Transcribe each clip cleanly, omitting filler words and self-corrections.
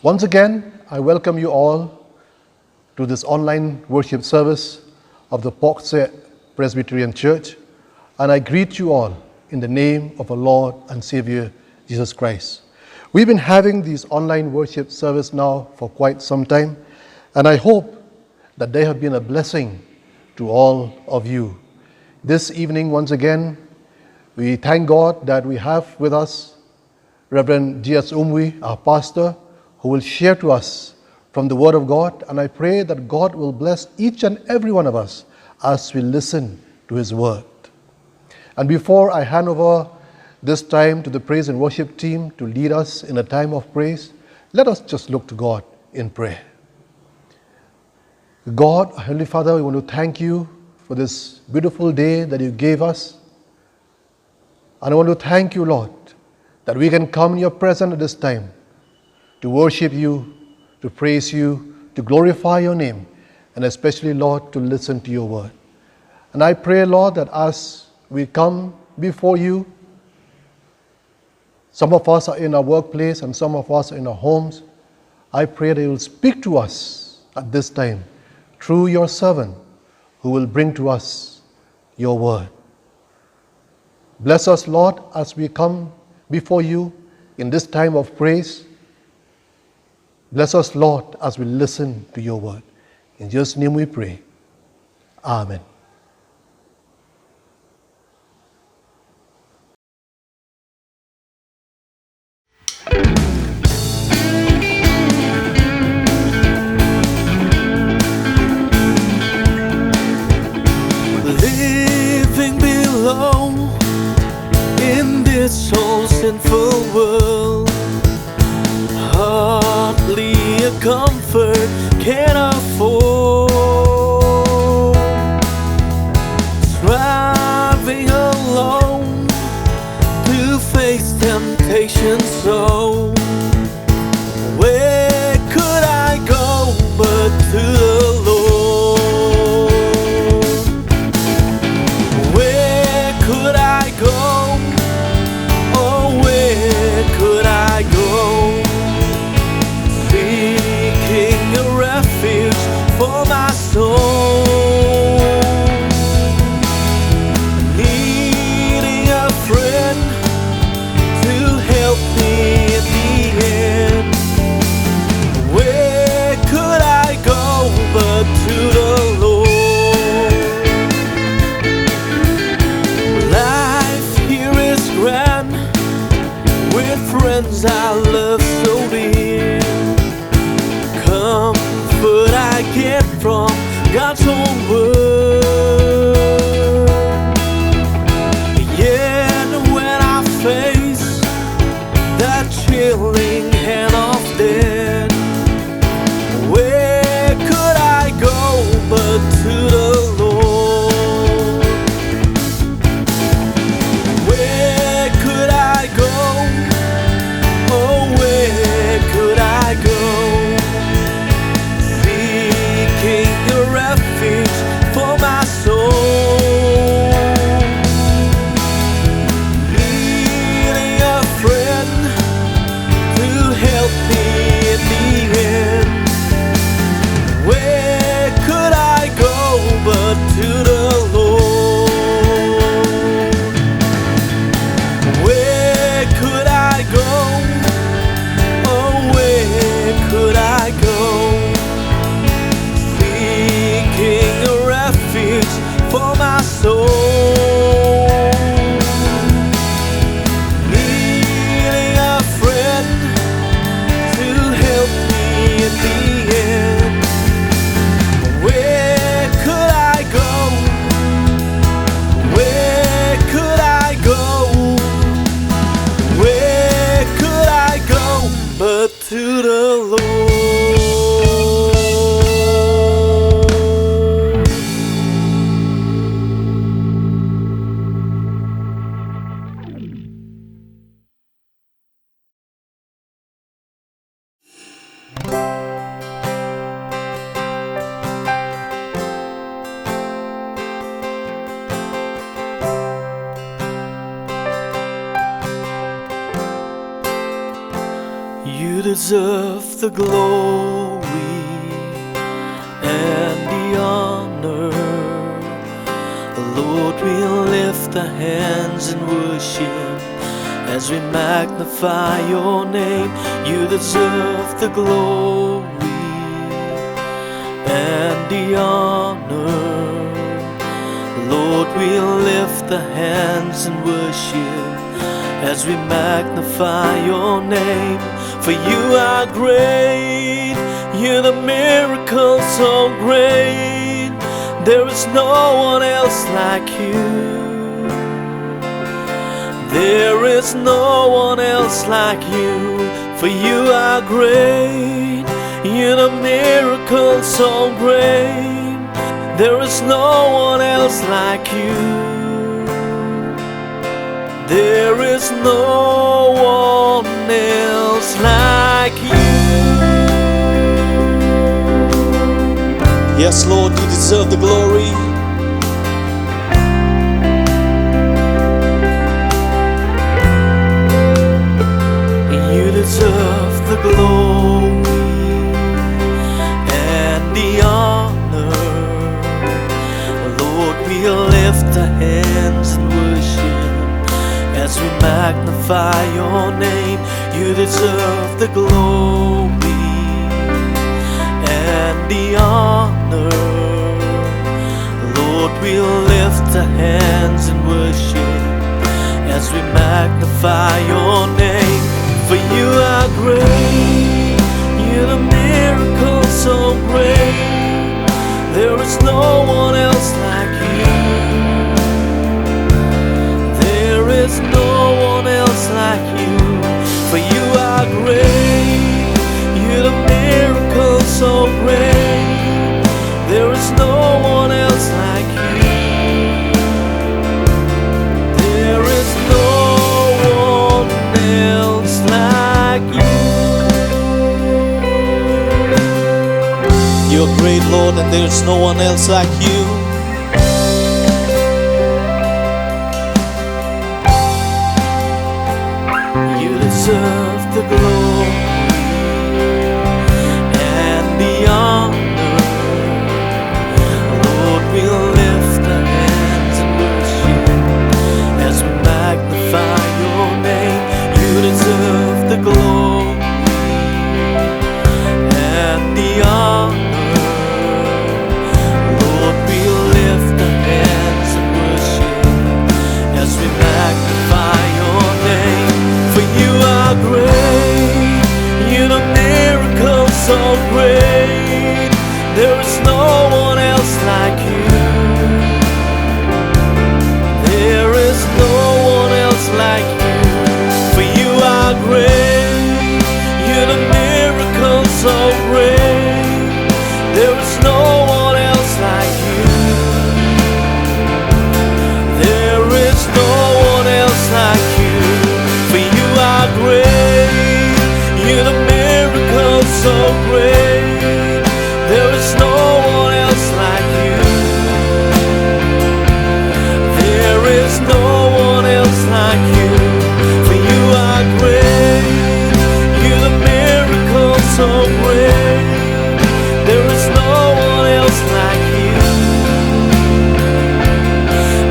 Once again, I welcome you all to this online worship service of the Pohkseh Presbyterian Church, and I greet you all in the name of our Lord and Savior, Jesus Christ. We've been having these online worship service now for quite some time, and I hope that they have been a blessing to all of you. This evening, once again, we thank God that we have with us Reverend G.S. Umwi, our pastor, who will share to us from the Word of God, and I pray that God will bless each and every one of us as we listen to His Word. And before I hand over this time to the praise and worship team to lead us in a time of praise, let us just look to God in prayer. God, Heavenly Father, we want to thank you for this beautiful day that you gave us. And I want to thank you, Lord, that we can come in your presence at this time to worship you, to praise you, to glorify your name, and especially, Lord, to listen to your word. And I pray, Lord, that as we come before you, some of us are in our workplace and some of us are in our homes. I pray that you will speak to us at this time through your servant who will bring to us your word. Bless us, Lord, as we come before you in this time of praise. Bless us, Lord, as we listen to your word. In Jesus' name we pray. Amen. Living below in this whole sinful world, hardly a comfort can afford. Striving alone to face temptation, so where could I go but to the Lord? Where could I go? Oh, where could I go? Seeking a refuge for my soul, needing a friend to help me in the end. Where could I go but to the Lord? Life here is grand, with friends I love so dear. Comfort I get from God deserve the glory and the honor. Lord, we'll lift our hands in worship as we magnify your name. You deserve the glory and the honor. Lord, we'll lift our hands in worship as we magnify your name. For you are great, you're the miracle so great. There is no one else like you. There is no one else like you. For you are great, you're the miracle so great. There is no one else like you. There is no one else like you. Yes, Lord, you deserve the glory. You deserve the glory and the honor. Lord, we'll lift our hands in worship as we magnify your name. You deserve the glory and the honor. Lord, we'll lift our hands in worship as we magnify your name. For you are great, you're the miracle so great. There is no one else like you. There is no one else like you. For you are great, you're the miracle so great. There is no one else like you. There is no one else like you. You're great, Lord, and there is no one else like you. You deserve the glory and the honor. Lord, we'll lift our hands in worship as we magnify your name. You deserve the glory and the honor. Lord, we'll lift our hands in worship as we magnify your name. For you are great, you're the miracle so great. There is no one else like you. There is no one else like you. For you are great, you're the miracle so great. There is no one else like you. There is no one else like you. For you are great, you're the miracle so great. There is no one else like you. There is no one else like you. For you are great, you're the miracle so great. There is no one else like you.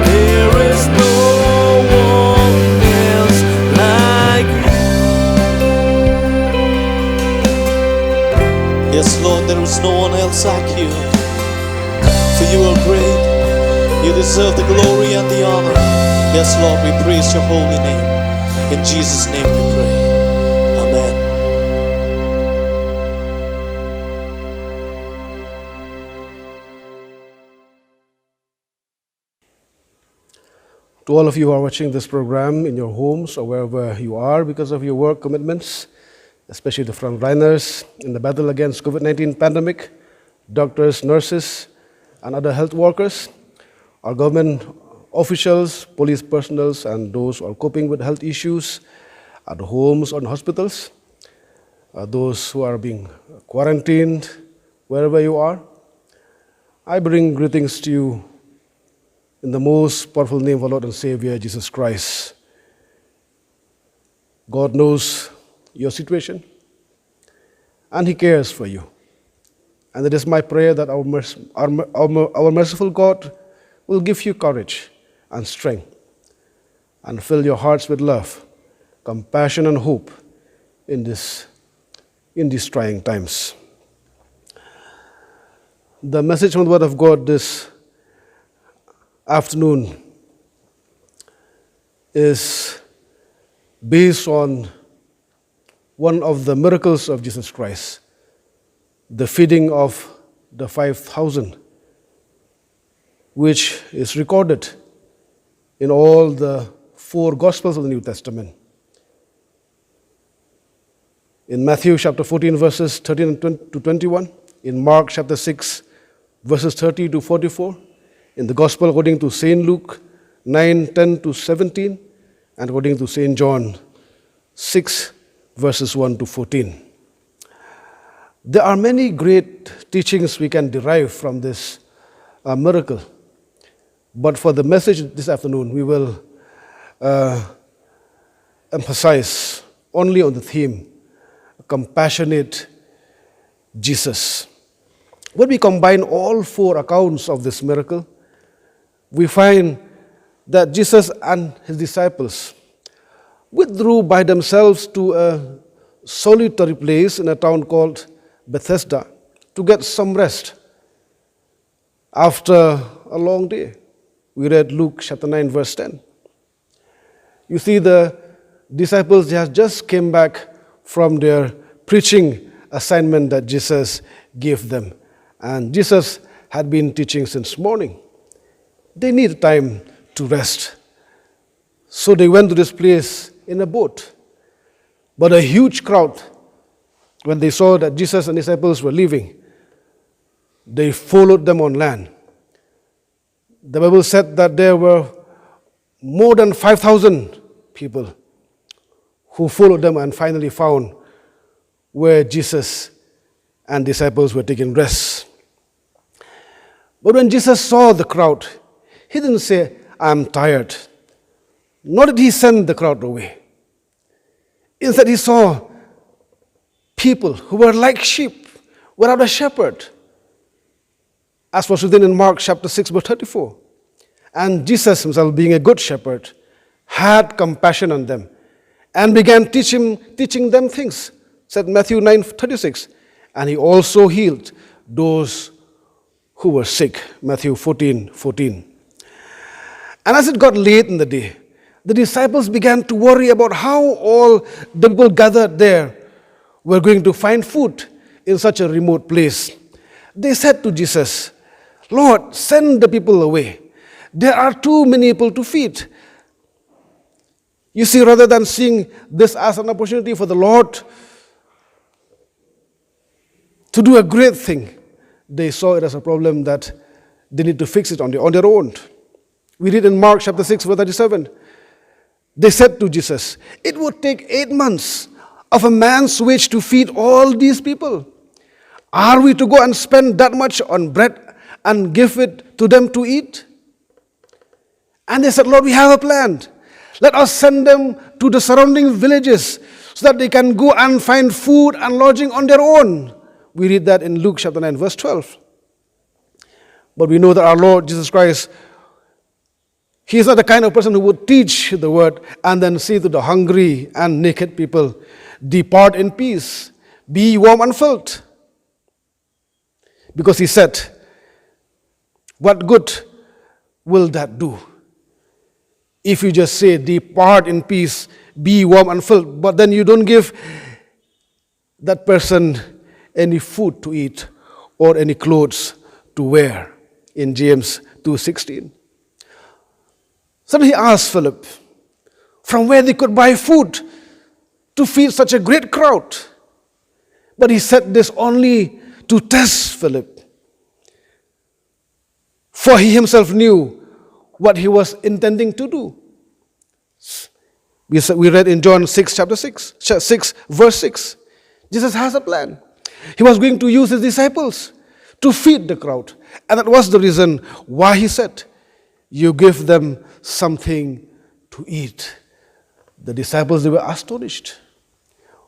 There is no one else like you. Yes, Lord, there is no one else like you. For you are great, you deserve the glory and the honor. Yes, Lord, we praise your holy name. In Jesus' name we pray. Amen. To all of you who are watching this program in your homes or wherever you are because of your work commitments, especially the frontliners in the battle against COVID-19 pandemic, doctors, nurses, and other health workers, our government officials, police personnel, and those who are coping with health issues at homes or in hospitals, those who are being quarantined, wherever you are. I bring greetings to you in the most powerful name of our Lord and Savior, Jesus Christ. God knows your situation. and He cares for you. And it is my prayer that our merciful God will give you courage and strength and fill your hearts with love, compassion, and hope in these trying times. The message from the Word of God this afternoon is based on one of the miracles of Jesus Christ, the feeding of the 5,000, which is recorded in all the 4 Gospels of the New Testament. In Matthew chapter 14, verses 13 to 21, in Mark chapter 6, verses 30 to 44, in the Gospel according to St. Luke 9, 10 to 17, and according to St. John 6, verses 1 to 14. There are many great teachings we can derive from this miracle. But for the message this afternoon, we will emphasize only on the theme, compassionate Jesus. When we combine all 4 accounts of this miracle, we find that Jesus and His disciples withdrew by themselves to a solitary place in a town called Bethesda to get some rest after a long day. We read Luke chapter 9, verse 10. You see, the disciples just came back from their preaching assignment that Jesus gave them. And Jesus had been teaching since morning. They needed time to rest. So they went to this place in a boat. But a huge crowd, when they saw that Jesus and disciples were leaving, they followed them on land. The Bible said that there were more than 5,000 people who followed them and finally found where Jesus and disciples were taking rest. But when Jesus saw the crowd, He didn't say, "I'm tired." Nor did He send the crowd away. Instead, He saw people who were like sheep without a shepherd, as was written in Mark chapter 6, verse 34. And Jesus Himself, being a good shepherd, had compassion on them and began teaching them things, said Matthew 9:36. And He also healed those who were sick, Matthew 14:14. And as it got late in the day, the disciples began to worry about how all the people gathered there were going to find food in such a remote place. They said to Jesus, "Lord, send the people away. There are too many people to feed." You see, rather than seeing this as an opportunity for the Lord to do a great thing, they saw it as a problem that they need to fix it on their own. We read in Mark chapter 6, verse 37, they said to Jesus, "It would take 8 months of a man's wage to feed all these people. Are we to go and spend that much on bread and give it to them to eat?" And they said, "Lord, we have a plan. Let us send them to the surrounding villages so that they can go and find food and lodging on their own." We read that in Luke chapter 9, verse 12. But we know that our Lord Jesus Christ, He is not the kind of person who would teach the word and then say to the hungry and naked people, "Depart in peace, be warm and filled." Because He said, what good will that do? If you just say, "Depart in peace, be warm and filled," but then you don't give that person any food to eat or any clothes to wear, in James 2:16. So He asked Philip from where they could buy food to feed such a great crowd. But He said this only to test Philip, for He Himself knew what He was intending to do. We read in John 6, chapter 6, verse 6. Jesus has a plan. He was going to use His disciples to feed the crowd. And that was the reason why He said, "You give them something to eat." The disciples, they were astonished.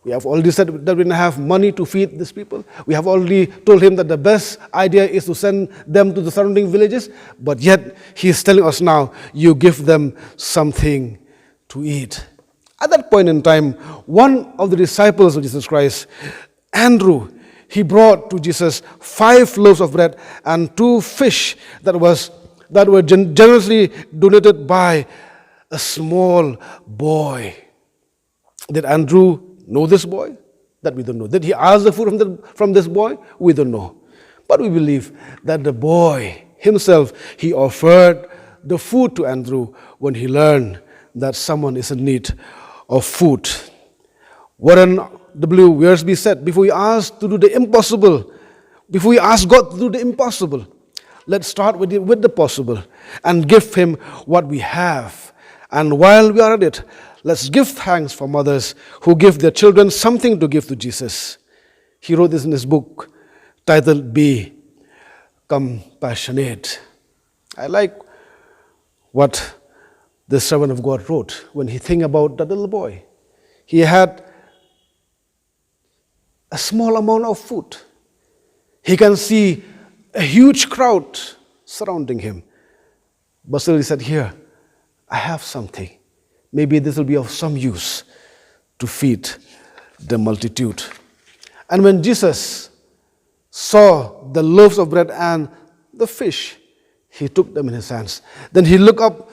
We have already said that we don't have money to feed these people. We have already told him that the best idea is to send them to the surrounding villages. But yet, he is telling us now, you give them something to eat. At that point in time, one of the disciples of Jesus Christ, Andrew, he brought to Jesus 5 loaves of bread and 2 fish that were generously donated by a small boy. Did Andrew know this boy? That we don't know. Did he ask the food from this boy? We don't know. But we believe that the boy himself, he offered the food to Andrew when he learned that someone is in need of food. Warren W. Wiersbe said, before we ask to do the impossible, before we ask God to do the impossible, let's start with the possible and give him what we have. And while we are at it, let's give thanks for mothers who give their children something to give to Jesus. He wrote this in his book titled Be Compassionate. I like what the servant of God wrote when he think about that little boy. He had a small amount of food. He can see a huge crowd surrounding him. But still he said, here, I have something. Maybe this will be of some use to feed the multitude. And when Jesus saw the loaves of bread and the fish, he took them in his hands. Then he looked up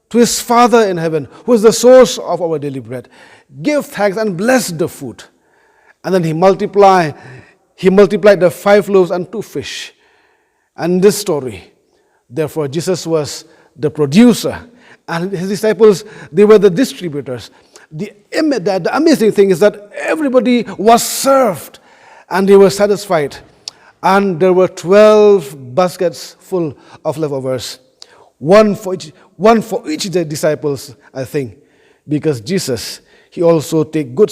to his Father in heaven, who is the source of our daily bread, gave thanks and blessed the food. And then he multiplied the 5 loaves and 2 fish. And this story, therefore, Jesus was the producer, and his disciples, they were the distributors. The amazing thing is that everybody was served, and they were satisfied. And there were 12 baskets full of leftovers, one for each of the disciples, I think, because Jesus, he also take good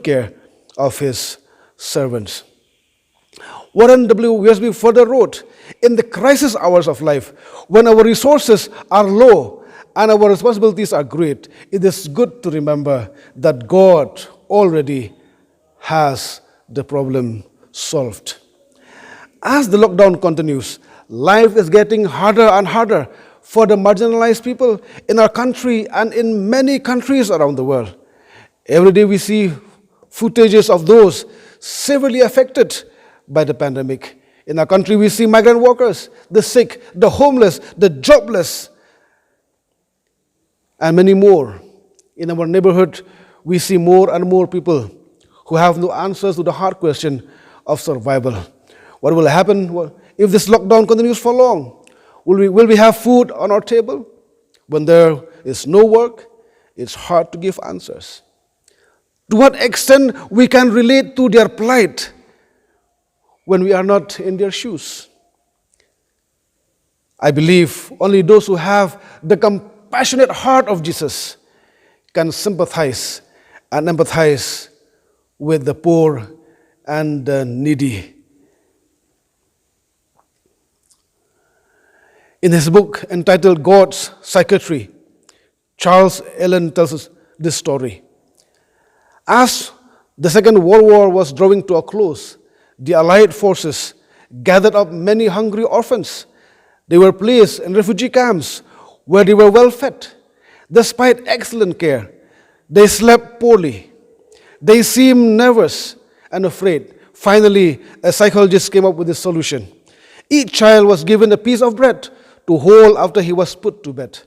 care of his servants. Warren W. Wiersbe further wrote, in the crisis hours of life, when our resources are low and our responsibilities are great, it is good to remember that God already has the problem solved. As the lockdown continues, life is getting harder and harder for the marginalized people in our country and in many countries around the world. Every day we see footages of those severely affected by the pandemic. In our country, we see migrant workers, the sick, the homeless, the jobless, and many more. In our neighborhood, we see more and more people who have no answers to the hard question of survival. What will happen if this lockdown continues for long? Will we have food on our table? When there is no work, it's hard to give answers. To what extent we can relate to their plight when we are not in their shoes? I believe only those who have the compassionate heart of Jesus can sympathize and empathize with the poor and the needy. In his book entitled God's Psychiatry, Charles Allen tells us this story. As the Second World War was drawing to a close, the Allied forces gathered up many hungry orphans. They were placed in refugee camps where they were well fed. Despite excellent care, they slept poorly. They seemed nervous and afraid. Finally, a psychologist came up with a solution. Each child was given a piece of bread to hold after he was put to bed.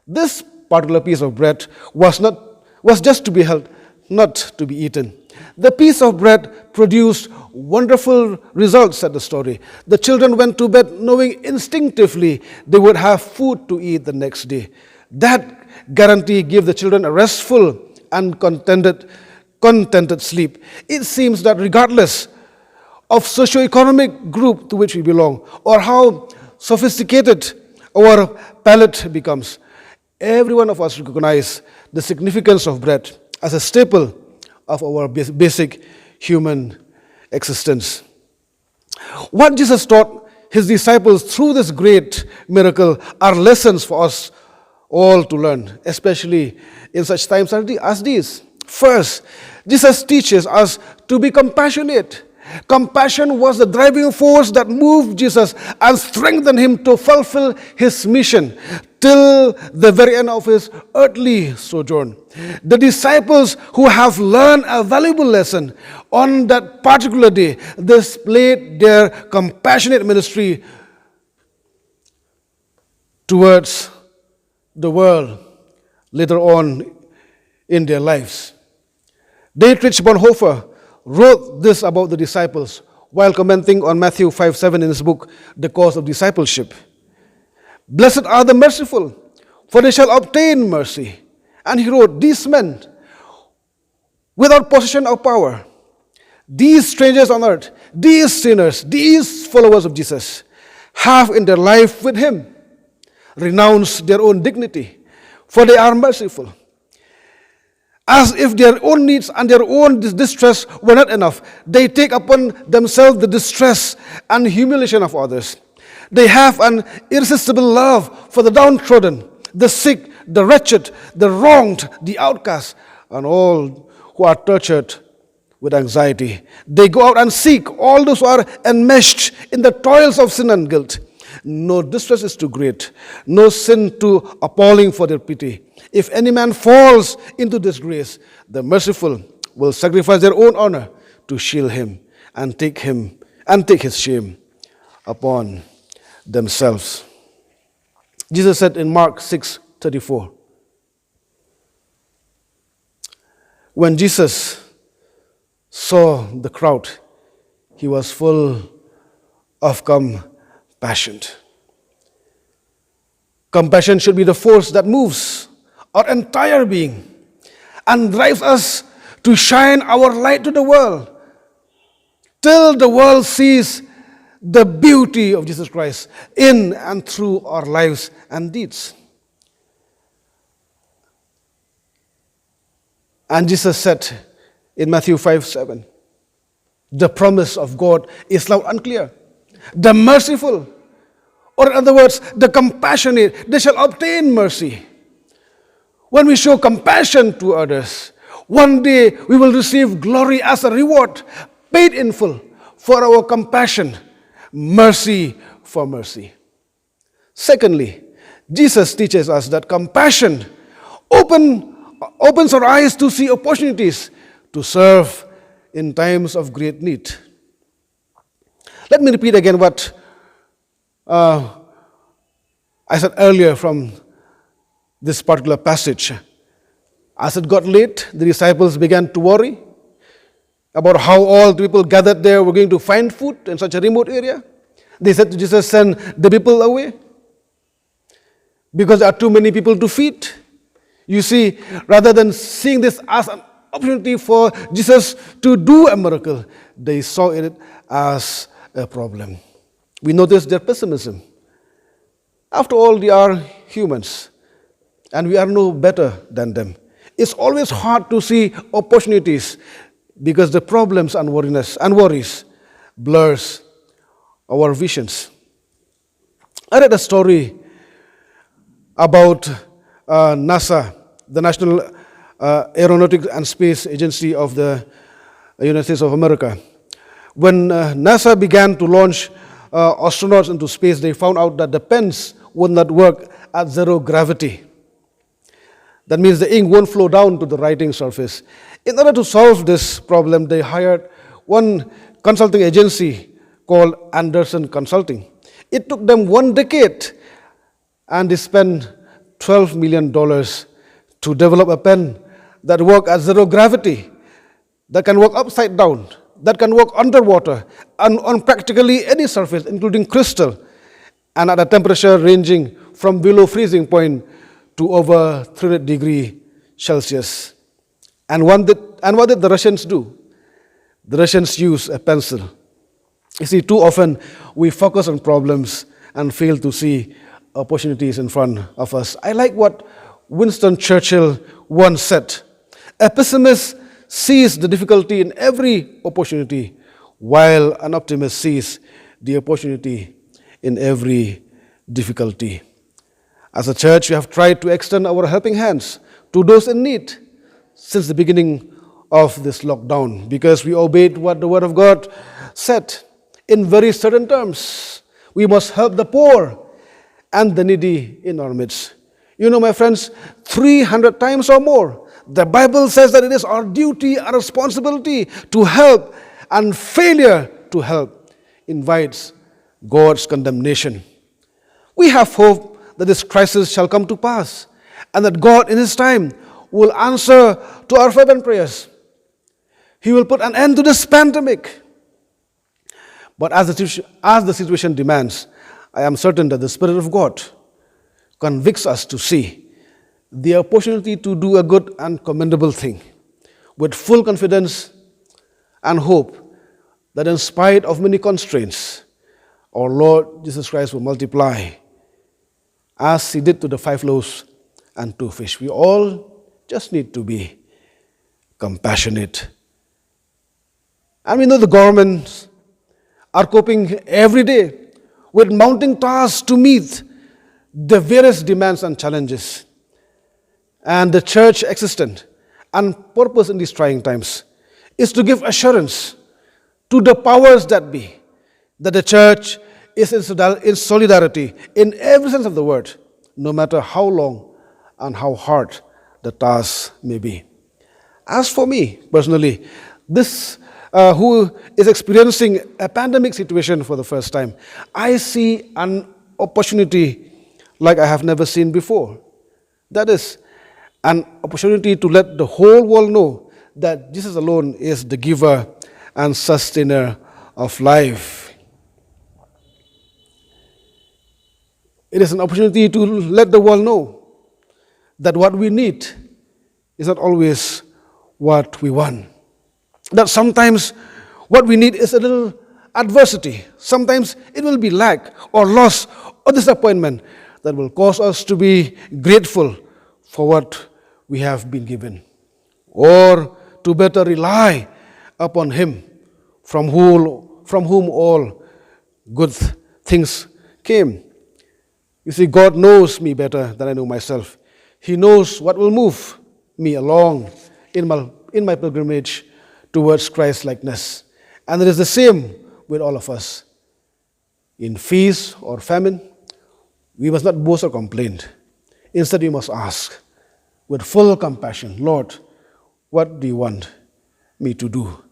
This particular piece of bread was just to be held, not to be eaten. The piece of bread produced wonderful results, said the story. The children went to bed knowing instinctively they would have food to eat the next day. That guarantee gave the children a restful and contented sleep. It seems that regardless of socioeconomic group to which we belong, or how sophisticated our palate becomes, every one of us recognize the significance of bread as a staple of our basic human existence. What Jesus taught his disciples through this great miracle are lessons for us all to learn, especially in such times as these. First, Jesus teaches us to be compassionate. Compassion was the driving force that moved Jesus and strengthened him to fulfill his mission till the very end of his earthly sojourn. The disciples who have learned a valuable lesson on that particular day displayed their compassionate ministry towards the world later on in their lives. Dietrich Bonhoeffer wrote this about the disciples while commenting on Matthew 5:7 in his book, The Course of Discipleship. Blessed are the merciful, for they shall obtain mercy. And he wrote, these men, without possession of power, these strangers on earth, these sinners, these followers of Jesus, have in their life with him renounced their own dignity, for they are merciful. As if their own needs and their own distress were not enough, they take upon themselves the distress and humiliation of others. They have an irresistible love for the downtrodden, the sick, the wretched, the wronged, the outcast, and all who are tortured with anxiety. They go out and seek all those who are enmeshed in the toils of sin and guilt. No distress is too great, no sin too appalling for their pity. If any man falls into disgrace, the merciful will sacrifice their own honor to shield him and take his shame upon themselves. Jesus said in Mark 6:34, when Jesus saw the crowd, he was full of compassion. Compassion should be the force that moves our entire being and drives us to shine our light to the world till the world sees the beauty of Jesus Christ in and through our lives and deeds. And Jesus said in Matthew 5:7, the promise of God is loud and clear. The merciful, or in other words, the compassionate, they shall obtain mercy. When we show compassion to others, one day we will receive glory as a reward, paid in full for our compassion, mercy for mercy. Secondly, Jesus teaches us that compassion opens our eyes to see opportunities to serve in times of great need. Let me repeat again what I said earlier from this particular passage. As it got late, the disciples began to worry about how all the people gathered there were going to find food in such a remote area. They said to Jesus, send the people away because there are too many people to feed. You see, rather than seeing this as an opportunity for Jesus to do a miracle, they saw it as a problem. We notice their pessimism. After all, they are humans, and we are no better than them. It's always hard to see opportunities because the problems and worries blurs our visions. I read a story about NASA, the National Aeronautics and Space Agency of the United States of America. When NASA began to launch astronauts into space, they found out that the pens would not work at zero gravity. That means the ink won't flow down to the writing surface. In order to solve this problem, they hired one consulting agency called Anderson Consulting. It took them 1 decade, and they spent $12 million to develop a pen that works at zero gravity, that can work upside down, that can work underwater, and on practically any surface, including crystal, and at a temperature ranging from below freezing point to over 300 degrees Celsius. And what did the Russians do? The Russians used a pencil. You see, too often we focus on problems and fail to see opportunities in front of us. I like what Winston Churchill once said. A pessimist sees the difficulty in every opportunity, while an optimist sees the opportunity in every difficulty. As a church, we have tried to extend our helping hands to those in need, since the beginning of this lockdown, because we obeyed what the Word of God said in very certain terms. We must help the poor and the needy in our midst. You know, my friends, 300 times or more, the Bible says that it is our duty, our responsibility to help, and failure to help invites God's condemnation. We have hope that this crisis shall come to pass, and that God in His time will answer to our fervent prayers. He will put an end to this pandemic. But as the situation demands, I am certain that the Spirit of God convicts us to see the opportunity to do a good and commendable thing with full confidence and hope that in spite of many constraints, our Lord Jesus Christ will multiply as He did to the 5 loaves and 2 fish. We all just need to be compassionate. And we know the governments are coping every day with mounting tasks to meet the various demands and challenges. And the church existence and purpose in these trying times is to give assurance to the powers that be that the church is in solidarity in every sense of the word, no matter how long and how hard the task may be. As for me personally, this who is experiencing a pandemic situation for the first time, I see an opportunity like I have never seen before. That is an opportunity to let the whole world know that Jesus alone is the giver and sustainer of life. It is an opportunity to let the world know that what we need is not always what we want. That sometimes what we need is a little adversity. Sometimes it will be lack or loss or disappointment that will cause us to be grateful for what we have been given, or to better rely upon Him from whom all good things came. You see, God knows me better than I know myself. He knows what will move me along in my pilgrimage towards Christ-likeness. And it is the same with all of us. In feast or famine, we must not boast or complain. Instead, we must ask with full compassion, Lord, what do you want me to do?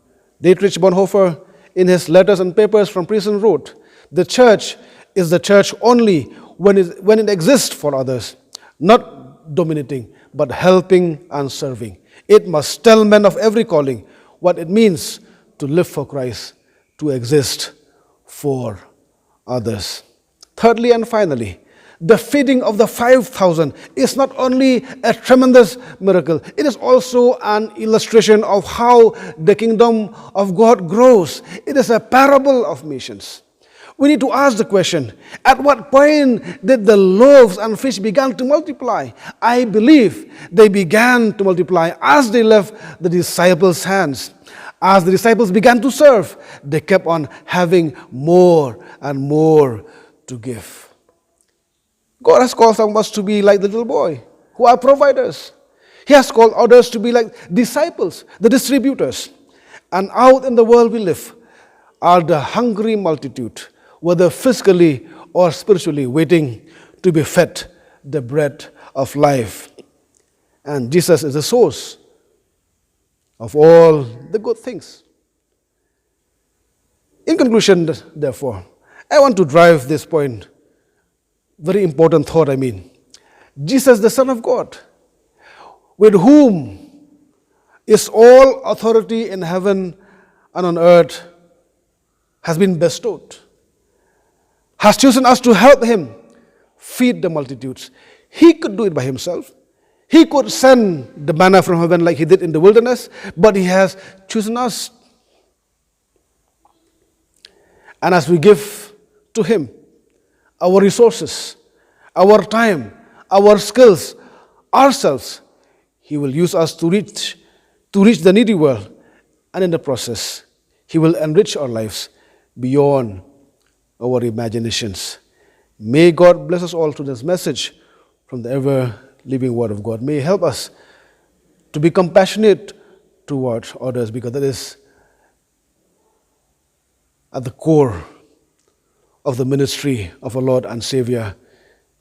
Dietrich Bonhoeffer, in his letters and papers from prison, wrote, the church is the church only when it exists for others, not dominating, but helping and serving. It must tell men of every calling what it means to live for Christ, to exist for others. Thirdly and finally, the feeding of the 5,000 is not only a tremendous miracle, it is also an illustration of how the kingdom of God grows. It is a parable of missions. We need to ask the question, at what point did the loaves and fish begin to multiply? I believe they began to multiply as they left the disciples' hands. As the disciples began to serve, they kept on having more and more to give. God has called some of us to be like the little boy, who are providers. He has called others to be like disciples, the distributors. And out in the world we live are the hungry multitude, whether physically or spiritually, waiting to be fed the bread of life. And Jesus is the source of all the good things. In conclusion, therefore, I want to drive this point. Very important thought, I mean. Jesus, the Son of God, with whom is all authority in heaven and on earth, has been bestowed, has chosen us to help Him feed the multitudes. He could do it by Himself. He could send the manna from heaven like He did in the wilderness, but He has chosen us. And as we give to Him our resources, our time, our skills, ourselves, He will use us to reach the needy world, and in the process, He will enrich our lives beyond our imaginations. May God bless us all through this message from the ever-living Word of God. May He help us to be compassionate towards others, because that is at the core of the ministry of our Lord and Savior,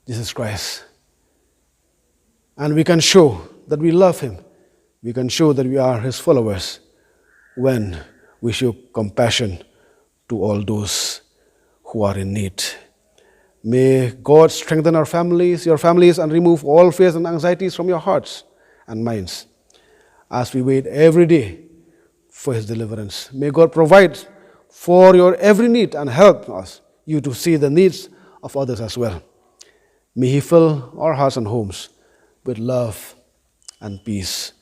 Jesus Christ. And we can show that we love Him. We can show that we are His followers when we show compassion to all those who are in need. May God strengthen our families, your families, and remove all fears and anxieties from your hearts and minds as we wait every day for His deliverance. May God provide for your every need and help you to see the needs of others as well. May He fill our hearts and homes with love and peace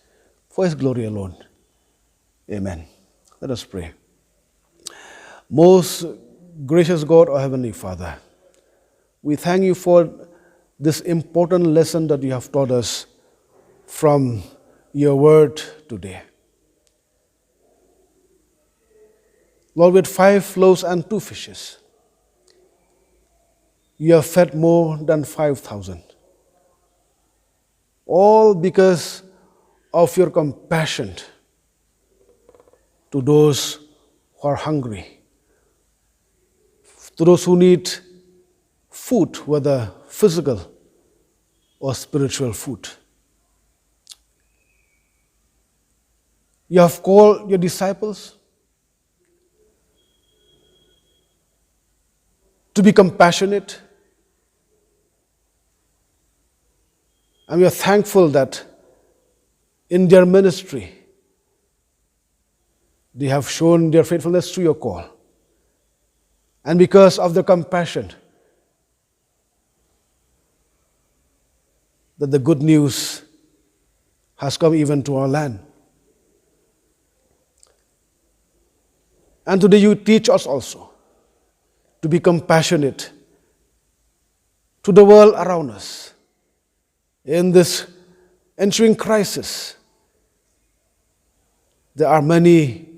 for His glory alone. Amen. Let us pray. Most gracious God, our Heavenly Father, we thank You for this important lesson that You have taught us from Your word today. Lord, with 5 loaves and 2 fishes, You have fed more than 5,000. All because of Your compassion to those who are hungry, to those who need food, whether physical or spiritual food. You have called Your disciples to be compassionate, and we are thankful that in their ministry they have shown their faithfulness to Your call. And because of their compassion, that the good news has come even to our land. And today You teach us also to be compassionate to the world around us in this ensuing crisis. There are many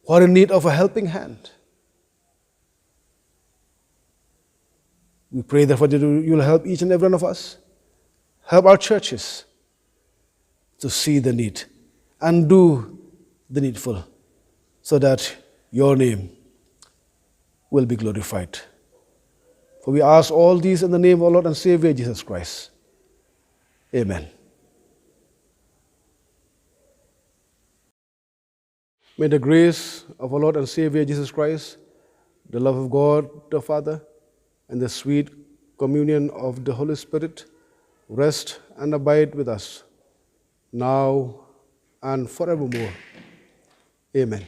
who are in need of a helping hand. We pray therefore that You will help each and every one of us, help our churches to see the need and do the needful, so that Your name will be glorified. For we ask all these in the name of our Lord and Savior Jesus Christ. Amen. May the grace of our Lord and Savior Jesus Christ, the love of God the Father, and the sweet communion of the Holy Spirit rest and abide with us now and forevermore. Amen.